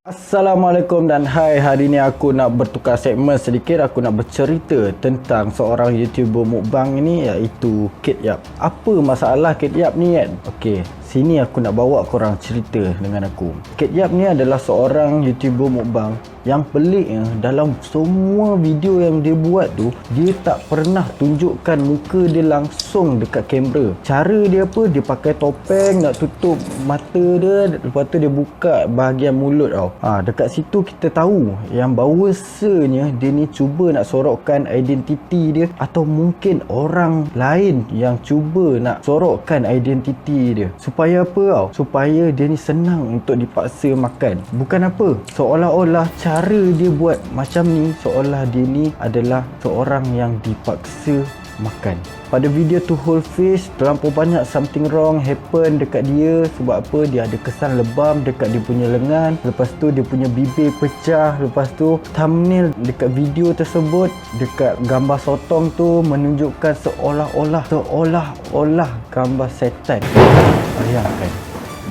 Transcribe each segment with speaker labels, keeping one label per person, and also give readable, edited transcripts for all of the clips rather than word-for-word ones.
Speaker 1: Assalamualaikum dan hai, hari ni aku nak bertukar segmen sedikit. Aku nak bercerita tentang seorang YouTuber mukbang ni, iaitu Kit Yap. Apa masalah Kit Yap ni kan? Okey, sini aku nak bawa korang cerita dengan aku. Kit Yap ni adalah seorang YouTuber mukbang yang peliknya, dalam semua video yang dia buat tu, dia tak pernah tunjukkan muka dia langsung dekat kamera. Cara dia apa? Dia pakai topeng nak tutup mata dia, lepas tu dia buka bahagian mulut tau. Dekat situ kita tahu yang bahawasanya dia ni cuba nak sorokkan identiti dia, atau mungkin orang lain yang cuba nak sorokkan identiti dia. Supaya apa tau? Supaya dia ni senang untuk dipaksa makan. Bukan apa, seolah-olah cara dia buat macam ni, seolah dia ni adalah seorang yang dipaksa makan. Pada video tu whole face, terlampau banyak something wrong happen dekat dia. Sebab apa? Dia ada kesan lebam dekat dia punya lengan, lepas tu dia punya bibir pecah, lepas tu thumbnail dekat video tersebut, dekat gambar sotong tu menunjukkan seolah-olah gambar setan. Bayangkan,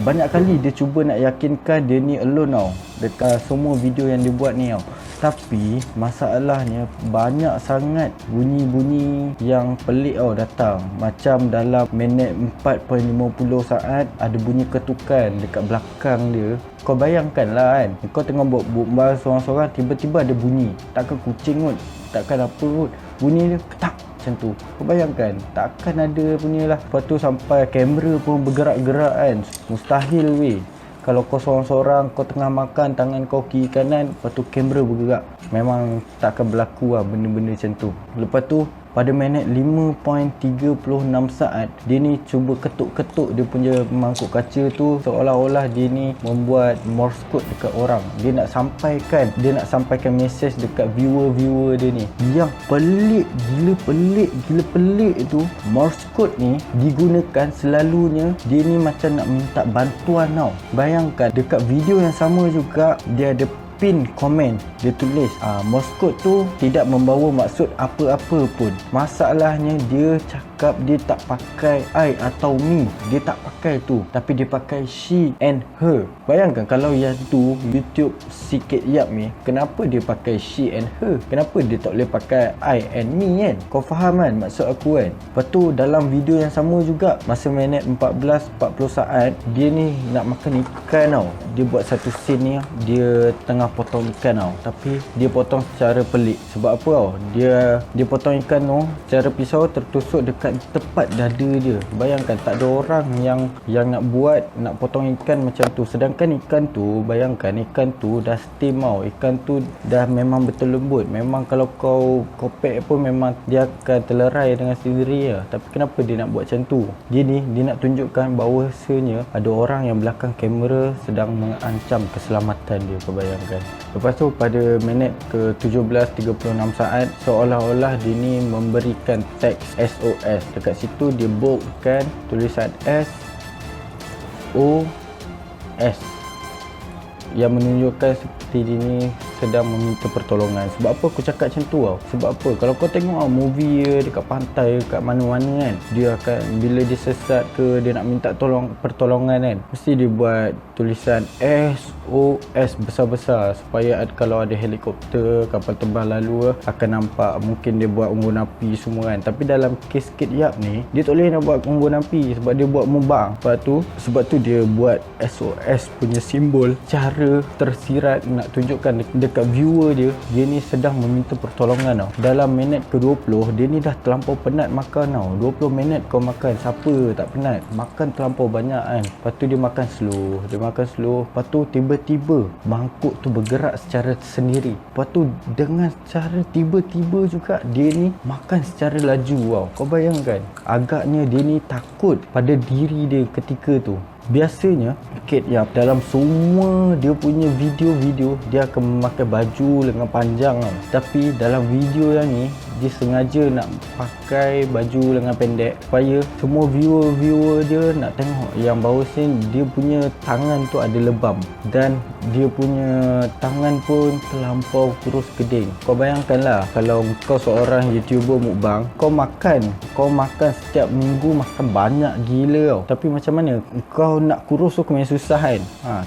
Speaker 1: banyak kali dia cuba nak yakinkan dia ni alone tau dekat semua video yang dia buat ni tau. Tapi masalahnya banyak sangat bunyi-bunyi yang pelik tau datang. Macam dalam minit 4.50 saat ada bunyi ketukan dekat belakang dia. Kau bayangkan lah kan, kau tengah buat seorang-seorang, tiba-tiba ada bunyi. Takkan kucing kot, takkan apa kot, bunyi dia ketak macam tu. Kau bayangkan, takkan ada bunyi lah. Lepas tu sampai kamera pun bergerak-gerak kan. Mustahil weh. Kalau kau seorang-seorang, kau tengah makan, tangan kau kiri kanan, lepas tu kamera bergerak. Memang takkan berlaku lah benda-benda macam tu. Lepas tu pada minit 5.36 saat, dia ni cuba ketuk-ketuk dia punya mangkuk kaca tu, seolah-olah dia ni membuat Morse code dekat orang. Dia nak sampaikan message dekat viewer-viewer dia ni. Yang pelik gila pelik tu, Morse code ni digunakan selalunya dia ni macam nak minta bantuan tau. Bayangkan, dekat video yang sama juga dia ada pin komen, dia tulis Morse code tu tidak membawa maksud apa-apa pun. Masalahnya dia cakap dia tak pakai I atau me, dia tak pakai tu, tapi dia pakai she and her. Bayangkan kalau yang tu YouTube si Kit Yap ni, kenapa dia pakai she and her? Kenapa dia tak boleh pakai I and me kan? Kau faham kan maksud aku kan? Lepas tu dalam video yang sama juga, masa minit 14.40 saat, dia ni nak makan ikan tau. Dia buat satu scene ni, dia tengah potong ikan tau, tapi dia potong secara pelik. Sebab apa tau? Dia potong ikan tu, cara pisau tertusuk dekat tepat dada dia. Bayangkan, tak ada orang yang nak potong ikan macam tu. Sedangkan ikan tu, bayangkan ikan tu dah steam tau. Ikan tu dah memang betul lembut. Memang kalau kau pack pun memang dia akan terlerai dengan sendiri lah. Tapi kenapa dia nak buat macam tu? Dia nak tunjukkan bahawasanya ada orang yang belakang kamera sedang mengancam keselamatan dia. Kau bayangkan. Lepas tu pada minit ke 17.36 saat, seolah-olah dia ni memberikan teks SOS. Dekat situ dia boldkan tulisan SOS yang menunjukkan seperti dia ni sedang meminta pertolongan. Sebab apa aku cakap macam tu tau? Sebab apa? Kalau kau tengok movie dekat pantai, dekat mana-mana kan, dia akan, bila dia sesat ke, dia nak minta pertolongan kan, mesti dia buat tulisan SOS besar-besar, supaya kalau ada helikopter, kapal terbang lalu, akan nampak. Mungkin dia buat unggun api semua kan. Tapi dalam kes Kit Yap ni, dia tak boleh nak buat unggun api sebab dia buat mukbang. Sebab tu dia buat SOS punya simbol, cara tersirat nak tunjukkan dekat viewer dia ni sedang meminta pertolongan tau. Dalam minit ke-20, dia ni dah terlampau penat makan tau. 20 minit kau makan, siapa tak penat? Makan terlampau banyak kan. Lepas tu dia makan slow. Lepas tu tiba-tiba mangkuk tu bergerak secara sendiri. Lepas tu dengan cara tiba-tiba juga dia ni makan secara laju tau. Kau bayangkan, agaknya dia ni takut pada diri dia ketika tu. Biasanya Kit Yap dalam semua dia punya video dia akan memakai baju lengan panjang tau. Tapi dalam video yang ni, dia sengaja nak pakai baju lengan pendek supaya semua viewer dia nak tengok yang bahawasanya dia punya tangan tu ada lebam. Dan dia punya tangan pun terlampau kurus keding. Kau bayangkanlah kalau kau seorang YouTuber mukbang, kau makan setiap minggu makan banyak gila tau. Tapi macam mana kau nak kurus tu memang susah kan.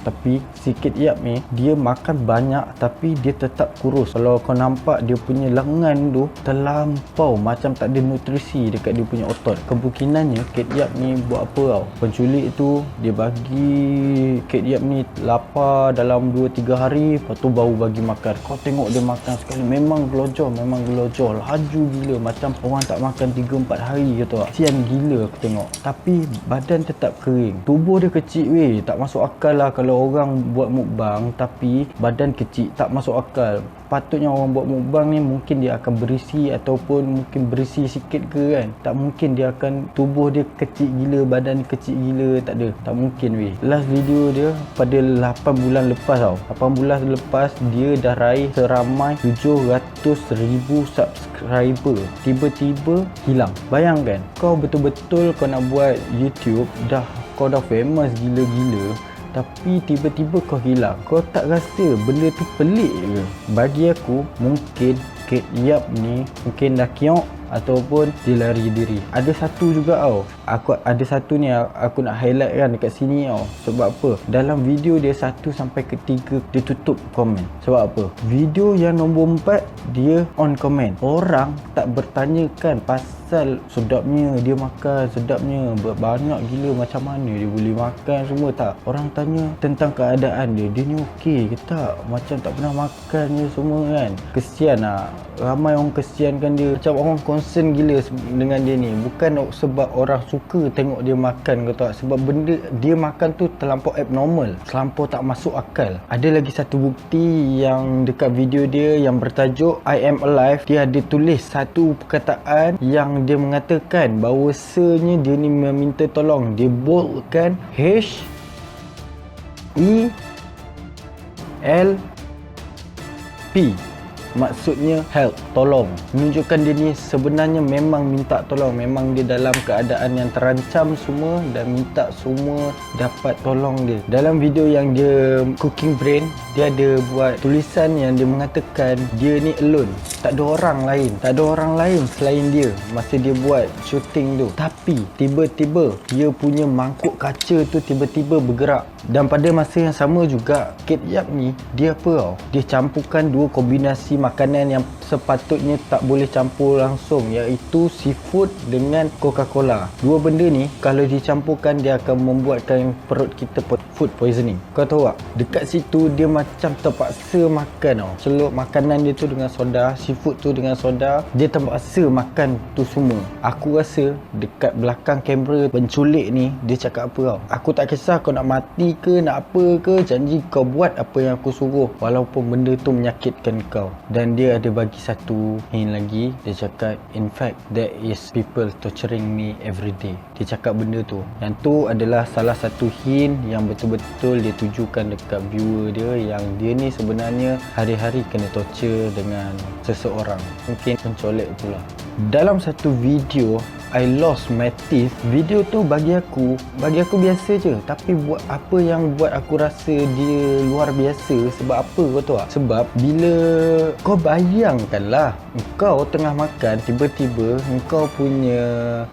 Speaker 1: Tapi si Kit Yap ni dia makan banyak tapi dia tetap kurus. Kalau kau nampak dia punya lengan tu terlampau macam tak ada nutrisi dekat dia punya otot. Kemungkinannya Kit Yap ni buat apa tau. Penculik tu dia bagi Kit Yap ni lapar dalam 2-3 hari, lepas tu baru bagi makan. Kau tengok dia makan sekali memang gelojor laju gila, macam orang tak makan 3-4 hari gitu tak. Sian gila aku tengok. Tapi badan tetap kering. Tubuh dia kecil weh, tak masuk akal lah kalau orang buat mukbang tapi badan kecil, tak masuk akal. Patutnya orang buat mukbang ni mungkin dia akan berisi ataupun mungkin berisi sikit ke kan. Tak mungkin dia akan tubuh dia kecil gila, badan dia kecil gila, tak ada. Tak mungkin weh. Last video dia pada 8 bulan lepas tau. 8 bulan lepas dia dah raih seramai 700,000 subscriber. Tiba-tiba hilang. Bayangkan kau betul-betul kau nak buat YouTube, kau dah famous gila-gila, tapi tiba-tiba kau hilang. Kau tak rasa benda tu pelik ke? Bagi aku mungkin Kit Yap ni mungkin dah kiok ataupun dia lari diri. Ada satu juga tau, ada satu ni aku nak highlight kan dekat sini tau. Sebab apa? Dalam video dia 1 sampai ke 3 dia tutup komen. Sebab apa? Video yang nombor 4 dia on komen. Orang tak bertanyakan pasal sedapnya dia makan, sedapnya banyak gila, macam mana dia boleh makan semua, tak. Orang tanya tentang keadaan dia ni okey ke tak, macam tak pernah makan je semua kan. Kesian lah, ramai orang kesiankan dia, macam orang concern gila dengan dia ni. Bukan sebab orang suka tengok dia makan ke tak, sebab benda dia makan tu terlampau abnormal, terlampau tak masuk akal. Ada lagi satu bukti yang dekat video dia yang bertajuk I am alive, dia ada tulis satu perkataan yang dia mengatakan bahawasanya dia ni meminta tolong. Dia boldkan HELP, maksudnya help, tolong. Menunjukkan dia ni sebenarnya memang minta tolong, memang dia dalam keadaan yang terancam semua dan minta semua dapat tolong dia. Dalam video yang dia cooking brain, dia ada buat tulisan yang dia mengatakan dia ni alone, tak ada orang lain selain dia masa dia buat shooting tu. Tapi tiba-tiba dia punya mangkuk kaca tu tiba-tiba bergerak. Dan pada masa yang sama juga Kit Yap ni dia apa tau, dia campurkan dua kombinasi makanan yang sepatutnya tak boleh campur langsung, iaitu seafood dengan Coca-Cola. Dua benda ni kalau dicampurkan dia akan membuatkan perut kita food poisoning. Kau tahu tak? Dekat situ dia macam terpaksa makan tau. Celup makanan dia tu dengan soda, seafood tu dengan soda, dia terpaksa makan tu semua. Aku rasa dekat belakang kamera penculik ni dia cakap apa tau, aku tak kisah kau nak mati ke nak apa ke, janji kau buat apa yang aku suruh walaupun benda tu menyakitkan kau. Dan dia ada bagi satu hint lagi, dia cakap in fact there is people torturing me every day. Dia cakap benda tu, yang tu adalah salah satu hint yang betul-betul dia tujukan dekat viewer dia, yang dia ni sebenarnya hari-hari kena torture dengan seseorang, mungkin pencolek pula. Dalam satu video I lost my teeth, video tu bagi aku biasa je, tapi buat apa yang buat aku rasa dia luar biasa. Sebab apa kau tahu tak? Sebab bila kau bayangkanlah kau tengah makan, tiba-tiba kau punya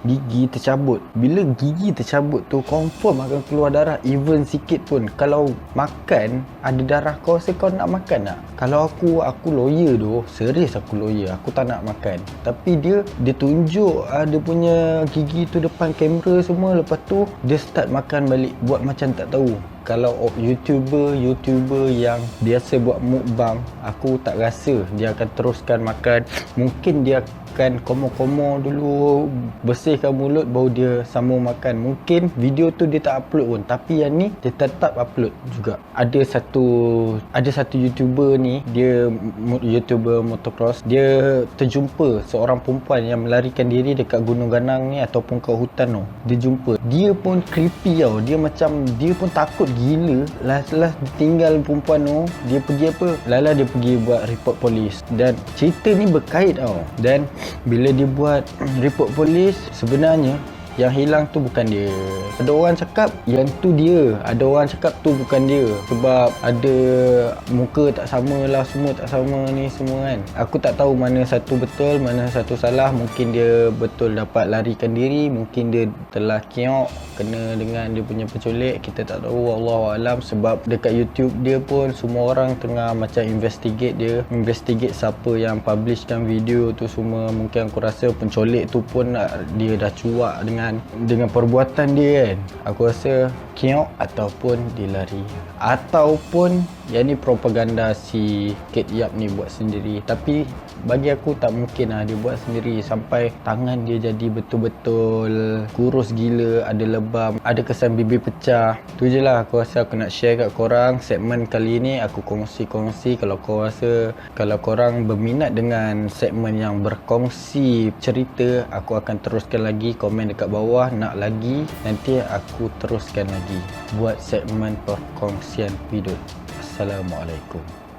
Speaker 1: gigi tercabut. Bila gigi tercabut tu confirm akan keluar darah, even sikit pun. Kalau makan ada darah, kau rasa kau nak makan tak? Kalau aku lawyer tu, serius aku lawyer, aku tak nak makan. Tapi dia tunjuk dia punya gigi tu depan kamera semua, lepas tu dia start makan balik, buat macam tak tahu. Kalau YouTuber yang biasa buat mukbang, aku tak rasa dia akan teruskan makan. Mungkin dia akan komo-komo dulu, bersihkan mulut, baru dia sambung makan. Mungkin video tu dia tak upload pun, tapi yang ni dia tetap upload juga. Ada satu YouTuber ni, dia YouTuber motocross, dia terjumpa seorang perempuan yang melarikan diri dekat Gunung Ganang ni ataupun kat hutan tu. Dia jumpa, dia pun creepy tau, dia pun takut gila. Last tinggal perempuan tu, dia pergi apa? Dia pergi buat report polis. Dan cerita ni berkait tau. Dan bila dia buat report polis, sebenarnya Yang hilang tu bukan dia. Ada orang cakap yang tu dia, ada orang cakap tu bukan dia. Sebab ada muka tak sama lah, semua tak sama ni semua kan. Aku tak tahu mana satu betul, mana satu salah. Mungkin dia betul dapat larikan diri, mungkin dia telah keok kena dengan dia punya penculik. Kita tak tahu, wallahualam. Sebab dekat YouTube dia pun semua orang tengah macam investigate dia, investigate siapa yang publishkan video tu semua. Mungkin aku rasa penculik tu pun dia dah cuak dengan perbuatan dia kan. Aku rasa keok ataupun dia lari, ataupun yang ni propaganda si Kate Yap ni buat sendiri. Tapi bagi aku tak mungkin lah dia buat sendiri sampai tangan dia jadi betul-betul kurus gila, ada lebam, ada kesan bibir pecah. Tu je lah aku rasa aku nak share kat korang. Segmen kali ni aku kongsi-kongsi. Kalau kau rasa, kalau korang berminat dengan segmen yang berkongsi cerita, aku akan teruskan lagi. Komen dekat bawah nak lagi, nanti aku teruskan lagi buat segmen perkongsian video. Assalamualaikum.